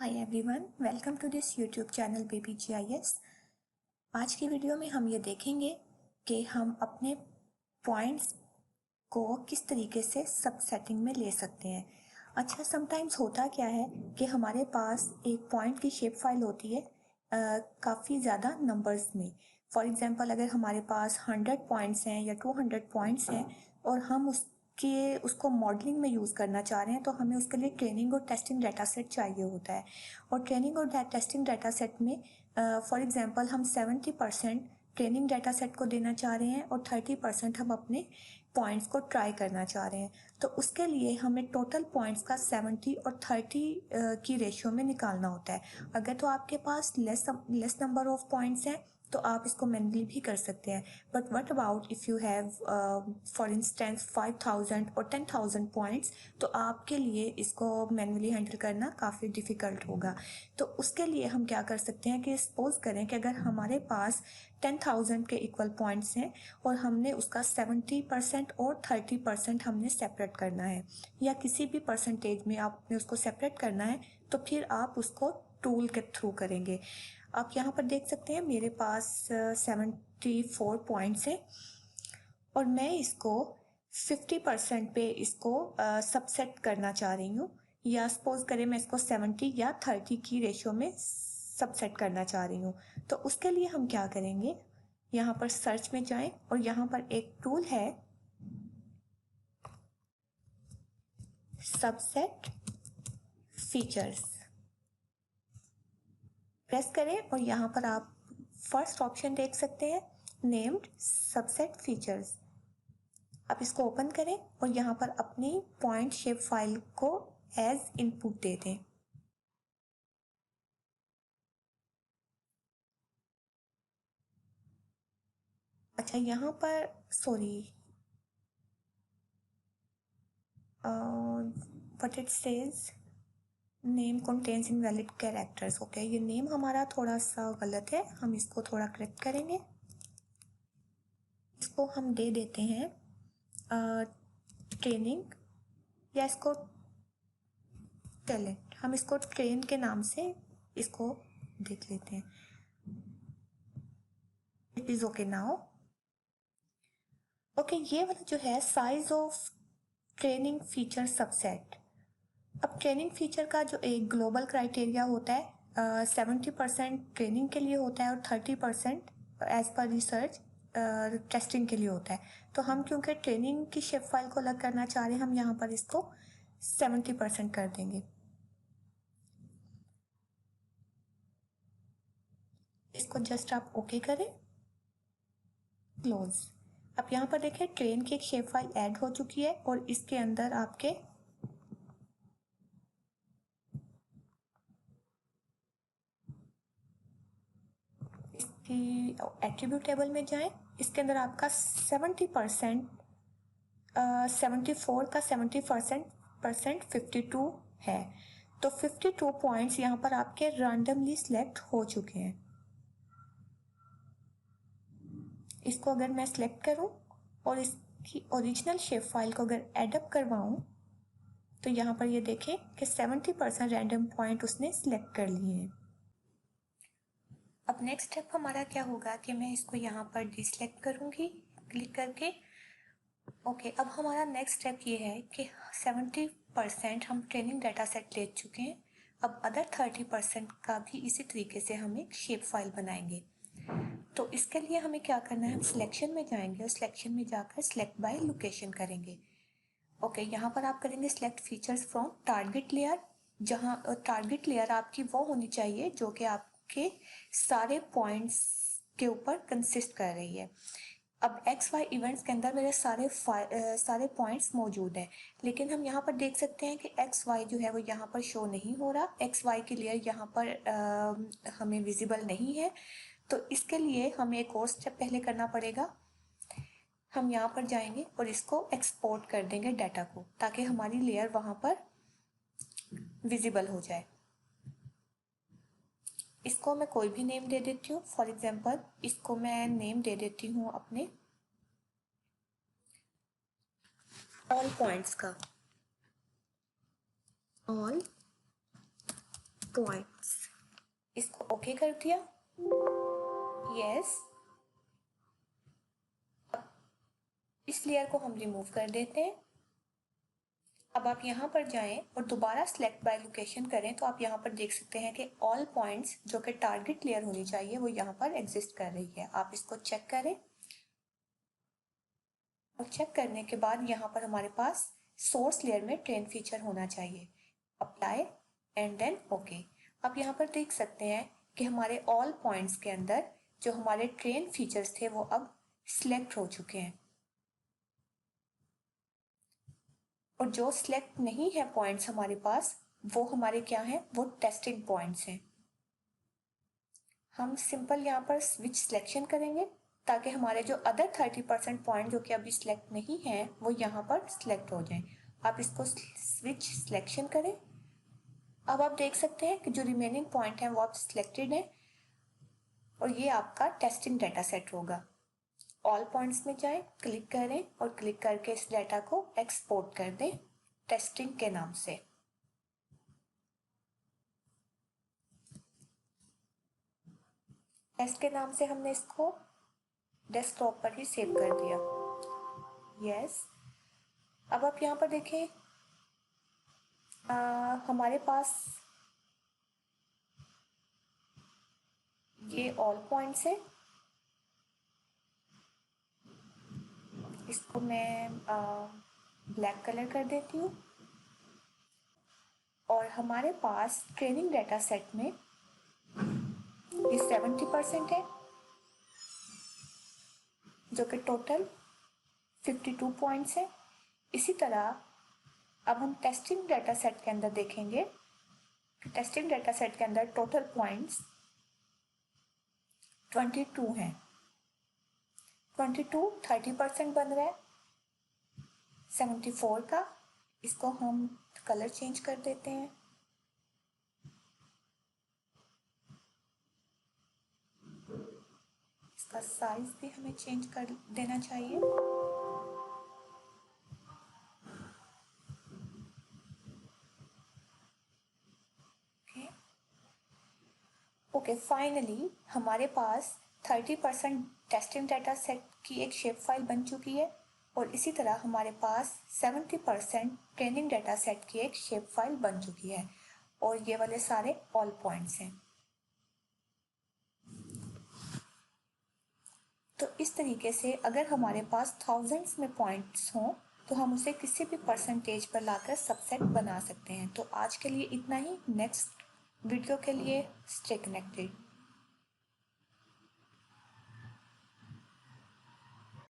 Hi everyone, welcome to this YouTube channel baby GIS। आज की video में हम ये देखेंगे कि हम अपने पॉइंट्स को किस तरीके से सब सेटिंग में ले सकते हैं। अच्छा, समटाइम्स होता क्या है कि हमारे पास एक पॉइंट की शेप फाइल होती है काफ़ी ज़्यादा नंबर्स में। फॉर एग्जांपल, अगर हमारे पास 100 पॉइंट्स हैं या 200 पॉइंट्स हैं और हम उसको मॉडलिंग में यूज़ करना चाह रहे हैं, तो हमें उसके लिए ट्रेनिंग और टेस्टिंग डाटा सेट चाहिए होता है। और ट्रेनिंग और टेस्टिंग डाटा सेट में फॉर एग्जांपल हम 70% ट्रेनिंग डाटा सेट को देना चाह रहे हैं और 30% हम अपने पॉइंट्स को ट्राई करना चाह रहे हैं। तो उसके लिए हमें टोटल पॉइंट्स का 70 और 30 की रेशियो में निकालना होता है। अगर तो आपके पास लेस नंबर ऑफ पॉइंट्स हैं तो आप इसको मैन्युअली भी कर सकते हैं। But what about if you have for instance 5000 और 10,000 पॉइंट्स, तो आपके लिए इसको मैन्युअली हैंडल करना काफ़ी डिफ़िकल्ट होगा। तो उसके लिए हम क्या कर सकते हैं कि सपोज करें कि अगर हमारे पास 10,000 के इक्वल पॉइंट्स हैं और हमने उसका 70% और 30% हमने सेपरेट करना है, या किसी भी परसेंटेज में आपने उसको सेपरेट करना है, तो फिर आप उसको टूल के थ्रू करेंगे। आप यहाँ पर देख सकते हैं मेरे पास 74 पॉइंट्स हैं और मैं इसको 50% पे इसको सबसेट करना चाह रही हूँ, या सपोज करें मैं इसको 70 या 30 की रेशियो में सबसेट करना चाह रही हूँ। तो उसके लिए हम क्या करेंगे, यहाँ पर सर्च में जाएं और यहाँ पर एक टूल है सबसेट फीचर्स, प्रेस करें और यहाँ पर आप फर्स्ट ऑप्शन देख सकते हैं, नेम्ड सबसेट फीचर्स। आप इसको ओपन करें और यहाँ पर अपनी पॉइंट शेप फाइल को एज इनपुट दे दें। अच्छा, यहाँ पर what it says, name contains invalid characters. Okay, ये नेम हमारा थोड़ा सा गलत है, हम इसको थोड़ा करेक्ट करेंगे। इसको हम दे देते हैं ट्रेनिंग, या इसको टैलेंट, हम इसको ट्रेन के नाम से इसको देख लेते हैं। It is okay now. Okay, ये वाला जो है size of training feature subset. अब ट्रेनिंग फीचर का जो एक ग्लोबल क्राइटेरिया होता है 70% ट्रेनिंग के लिए होता है और 30% एज पर रिसर्च टेस्टिंग के लिए होता है। तो हम क्योंकि ट्रेनिंग की शेप फाइल को अलग करना चाह रहे हैं, हम यहाँ पर इसको 70% कर देंगे। इसको जस्ट आप ओके करें, क्लोज। अब यहाँ पर देखें ट्रेन की एक शेप फाइल ऐड हो चुकी है और इसके अंदर आपके इसकी एट्रीब्यूट टेबल में जाएं। इसके अंदर आपका 70%, 74 का 70% 52 है। तो 52 पॉइंट्स यहाँ पर आपके रैंडमली सिलेक्ट हो चुके हैं। इसको अगर मैं सिलेक्ट करूं और इसकी ओरिजिनल शेप फाइल को अगर एडअप करवाऊं, तो यहाँ पर ये देखें कि 70% रैंडम पॉइंट उसने सिलेक्ट कर लिए हैं। अब नेक्स्ट स्टेप हमारा क्या होगा कि मैं इसको यहाँ पर डिसलेक्ट करूँगी क्लिक करके। ओके, अब हमारा नेक्स्ट स्टेप ये है कि 70% हम ट्रेनिंग डाटा सेट ले चुके हैं। अब अदर 30% का भी इसी तरीके से हम एक शेप फाइल बनाएंगे। तो इसके लिए हमें क्या करना है, हम सिलेक्शन में जाएंगे और सिलेक्शन में जाकर सिलेक्ट बाय लोकेशन करेंगे। ओके, यहाँ पर आप करेंगे select features from target layer, जहाँ टारगेट लेयर आपकी वो होनी चाहिए जो कि आपके सारे पॉइंट्स के ऊपर कंसिस्ट कर रही है। अब XY इवेंट्स के अंदर मेरे सारे पॉइंट्स मौजूद हैं, लेकिन हम यहाँ पर देख सकते हैं कि XY जो है वो यहाँ पर शो नहीं हो रहा, XY की लेयर यहाँ पर हमें विजिबल नहीं है। तो इसके लिए हमें एक और स्टेप पहले करना पड़ेगा। हम यहाँ पर जाएंगे और इसको एक्सपोर्ट कर देंगे डाटा को, ताकि हमारी लेयर वहाँ पर विजिबल हो जाए। इसको मैं कोई भी नेम दे देती हूँ। फॉर एग्जांपल इसको मैं नेम दे देती हूँ अपने ऑल पॉइंट्स का, ऑल पॉइंट्स, इसको ओके कर दिया, यस। इस लेयर को हम रिमूव कर देते हैं। अब आप यहाँ पर जाएं और दोबारा सिलेक्ट बाय लोकेशन करें तो आप यहाँ पर देख सकते हैं कि ऑल पॉइंट्स जो कि टारगेट लेयर होनी चाहिए वो यहाँ पर एग्जिस्ट कर रही है। आप इसको चेक करें और चेक करने के बाद यहाँ पर हमारे पास सोर्स लेयर में ट्रेन फीचर होना चाहिए। Apply and then okay. आप यहाँ पर देख सकते हैं कि हमारे ऑल पॉइंट्स के अंदर जो हमारे ट्रेन फीचर्स थे वो अब सिलेक्ट हो चुके हैं, और जो सिलेक्ट नहीं है पॉइंट्स हमारे पास वो हमारे क्या हैं, वो टेस्टिंग पॉइंट्स हैं। हम सिंपल यहाँ पर स्विच सिलेक्शन करेंगे ताकि हमारे जो अदर 30% पॉइंट जो कि अभी सिलेक्ट नहीं है वो यहाँ पर सिलेक्ट हो जाएं। आप इसको स्विच सिलेक्शन करें। अब आप देख सकते हैं कि जो रिमेनिंग पॉइंट हैं वो आप सिलेक्टेड हैं और ये आपका टेस्टिंग डाटा सेट होगा। ऑल पॉइंट्स में जाएं, क्लिक करें और क्लिक करके इस डाटा को एक्सपोर्ट कर दें टेस्टिंग के नाम से। टेस्ट के नाम से हमने इसको डेस्कटॉप पर ही सेव कर दिया, यस। अब आप यहाँ पर देखें हमारे पास ये ऑल पॉइंट्स है। इसको मैं ब्लैक कलर कर देती हूँ और हमारे पास ट्रेनिंग डाटा सेट में ये 70% है जो कि टोटल 52 पॉइंट्स है। इसी तरह अब हम टेस्टिंग डाटा सेट के अंदर देखेंगे कि टेस्टिंग डाटा सेट के अंदर टोटल पॉइंट्स 22 हैं। 22 30% बन रहा है 74 का। इसको हम कलर चेंज कर देते हैं। इसका साइज भी हमें चेंज कर देना चाहिए। ओके, फाइनली हमारे पास 30% टेस्टिंग डाटा सेट की एक शेप फाइल बन चुकी है और इसी तरह हमारे पास 70% ट्रेनिंग डाटा सेट की एक शेप फाइल बन चुकी है और ये वाले सारे ऑल पॉइंट्स हैं। तो इस तरीके से अगर हमारे पास थाउजेंड्स में पॉइंट्स हों तो हम उसे किसी भी परसेंटेज पर लाकर सबसेट बना सकते हैं। तो आज के लिए इतना ही। नेक्स्ट वीडियो के लिए स्टे कनेक्टेड।